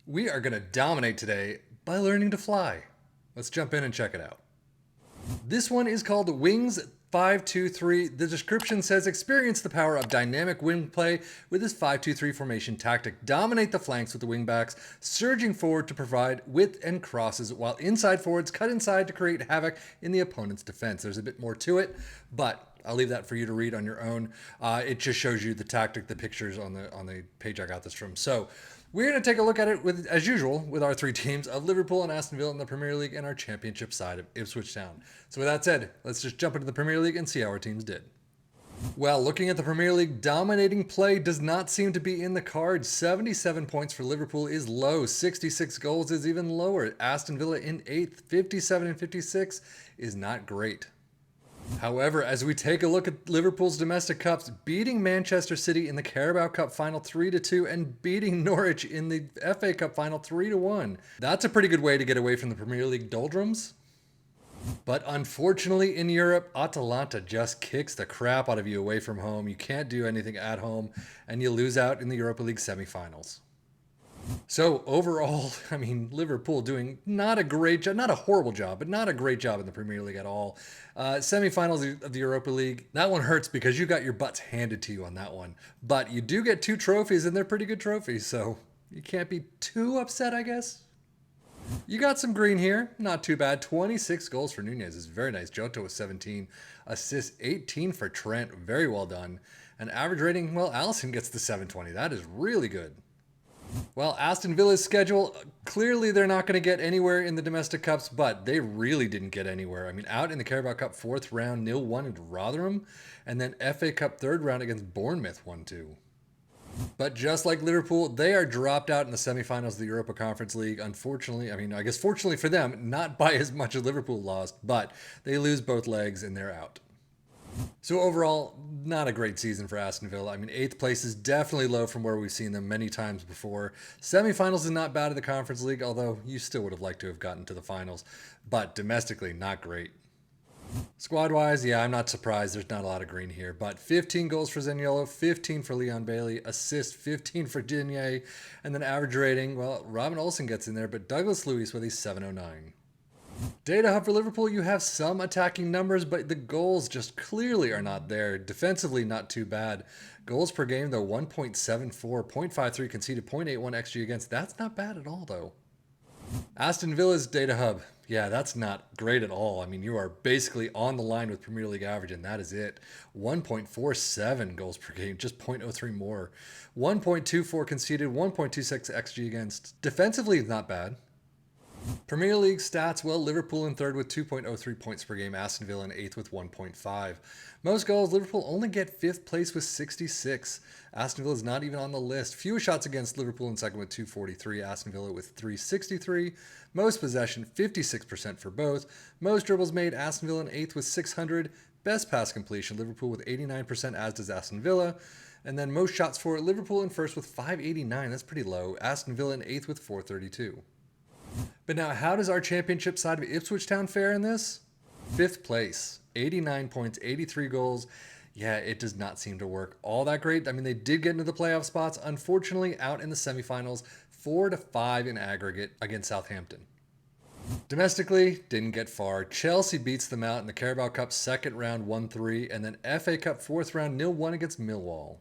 We are going to dominate today by learning to fly. Let's jump in and check it out. This one is called Wings 5-2-3. The description says experience the power of dynamic wing play with this 5-2-3 formation tactic. Dominate the flanks with the wingbacks, surging forward to provide width and crosses, while inside forwards cut inside to create havoc in the opponent's defense. There's a bit more to it, but I'll leave that for you to read on your own. It just shows you the tactic, the pictures on the page I got this from. So we're going to take a look at it with, as usual, with our three teams of Liverpool and Aston Villa in the Premier League and our championship side of Ipswich Town. So with that said, let's just jump into the Premier League and see how our teams did. Well, looking at the Premier League, dominating play does not seem to be in the cards. 77 points for Liverpool is low. 66 goals is even lower. Aston Villa in 8th, 57 and 56 is not great. However, as we take a look at Liverpool's domestic cups, beating Manchester City in the Carabao Cup final 3-2 and beating Norwich in the FA Cup final 3-1. That's a pretty good way to get away from the Premier League doldrums. But unfortunately in Europe, Atalanta just kicks the crap out of you away from home. You can't do anything at home, and you lose out in the Europa League semifinals. So overall, I mean, Liverpool doing not a great job, not a horrible job, but not a great job in the Premier League at all. Semifinals of the Europa League, that one hurts because you got your butts handed to you on that one. But you do get 2 trophies, and they're pretty good trophies, so you can't be too upset, I guess. You got some green here, not too bad. 26 goals for Nunez is very nice. Jota with 17 assists, 18 for Trent, very well done. And average rating, well, Alisson gets the 720. That is really good. Well, Aston Villa's schedule, clearly they're not going to get anywhere in the domestic cups, but they really didn't get anywhere. I mean, out in the Carabao Cup 4th round, 0-1 at Rotherham, and then FA Cup 3rd round against Bournemouth 1-2. But just like Liverpool, they are dropped out in the semifinals of the Europa Conference League. Unfortunately, I mean, I guess fortunately for them, not by as much as Liverpool lost, but they lose both legs and they're out. So overall, not a great season for Aston Villa. I mean, 8th place is definitely low from where we've seen them many times before. Semifinals is not bad in the Conference League, although you still would have liked to have gotten to the finals. But domestically, not great. Squad-wise, yeah, I'm not surprised. There's not a lot of green here. But 15 goals for Zaniolo, 15 for Leon Bailey, assist 15 for Digne, and then average rating, well, Robin Olsen gets in there, but Douglas Luiz with a 709. Data hub for Liverpool, you have some attacking numbers, but the goals just clearly are not there. Defensively, not too bad. Goals per game, though, 1.74, 0.53 conceded, 0.81 XG against. That's not bad at all, though. Aston Villa's data hub, yeah, that's not great at all. I mean, you are basically on the line with Premier League average, and that is it. 1.47 goals per game, just 0.03 more. 1.24 conceded, 1.26 XG against. Defensively, not bad. Premier League stats, well, Liverpool in 3rd with 2.03 points per game, Aston Villa in 8th with 1.5. Most goals, Liverpool only get 5th place with 66. Aston Villa is not even on the list. Fewest shots against, Liverpool in 2nd with 243, Aston Villa with 363. Most possession, 56% for both. Most dribbles made, Aston Villa in 8th with 600. Best pass completion, Liverpool with 89%, as does Aston Villa. And then most shots for Liverpool in 1st with 589. That's pretty low. Aston Villa in 8th with 432. But now, how does our championship side of Ipswich Town fare in this? 5th place, 89 points, 83 goals. Yeah, it does not seem to work all that great. I mean, they did get into the playoff spots. Unfortunately, out in the semifinals, 4-5 in aggregate against Southampton. Domestically, didn't get far. Chelsea beats them out in the Carabao Cup 2nd round 1-3, and then FA Cup 4th round 0-1 against Millwall.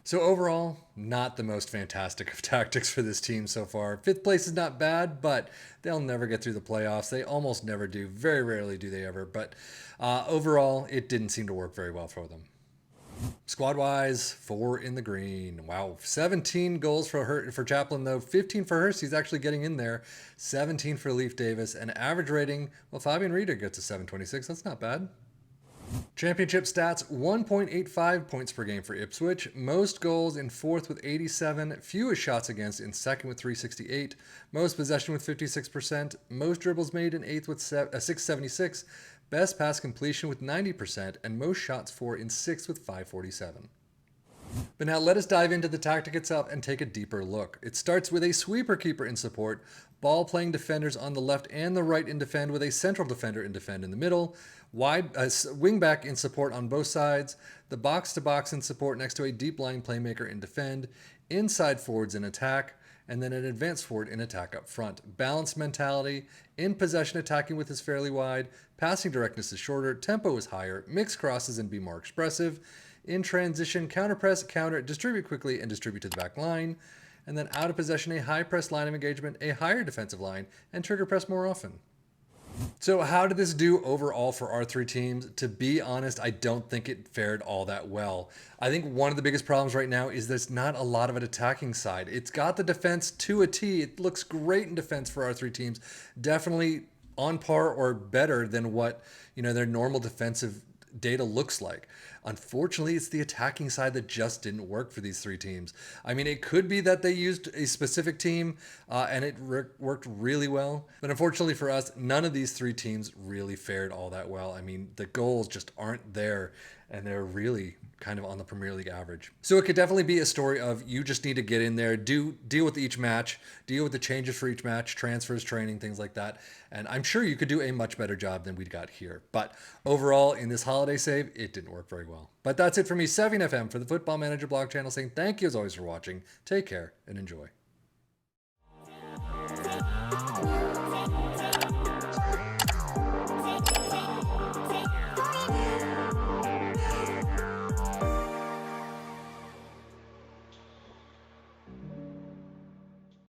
So overall, not the most fantastic of tactics for this team so far. 5th place is not bad, but they'll never get through the playoffs. They almost never do. Very rarely do they ever. But overall, it didn't seem to work very well for them. Squad-wise, 4 in the green. Wow, 17 goals for Chaplin, though. 15 for Hurst. He's actually getting in there. 17 for Leif Davis. And average rating, well, Fabian Rieder gets a 726. That's not bad. Championship stats, 1.85 points per game for Ipswich. Most goals in 4th with 87. Fewest shots against in 2nd with 368. Most possession with 56%. Most dribbles made in 8th with 676. Best pass completion with 90%. And most shots for in 6th with 547. But now let us dive into the tactic itself and take a deeper look. It starts with a sweeper keeper in support, ball playing defenders on the left and the right in defend, with a central defender in defend in the middle, wing back in support on both sides, the box to box in support next to a deep lying playmaker in defend, inside forwards in attack, and then an advanced forward in attack up front. Balanced mentality, in possession attacking width is fairly wide, passing directness is shorter, tempo is higher, mix crosses and be more expressive. In transition, counter press, counter, distribute quickly and distribute to the back line. And then out of possession, a high press line of engagement, a higher defensive line, and trigger press more often. So how did this do overall for our three teams? To be honest, I don't think it fared all that well. I think one of the biggest problems right now is there's not a lot of an attacking side. It's got the defense to a T. It looks great in defense for our three teams. Definitely on par or better than what, their normal defensive data looks like. Unfortunately, it's the attacking side that just didn't work for these three teams. I mean, it could be that they used a specific team and it worked really well. But unfortunately for us, none of these three teams really fared all that well. I mean, the goals just aren't there and they're really kind of on the Premier League average. So it could definitely be a story of you just need to get in there, deal with each match, deal with the changes for each match, transfers, training, things like that. And I'm sure you could do a much better job than we got here. But overall, in this holiday save, it didn't work very well. But that's it for me, 7FM, for the Football Manager blog channel, saying thank you as always for watching. Take care and enjoy.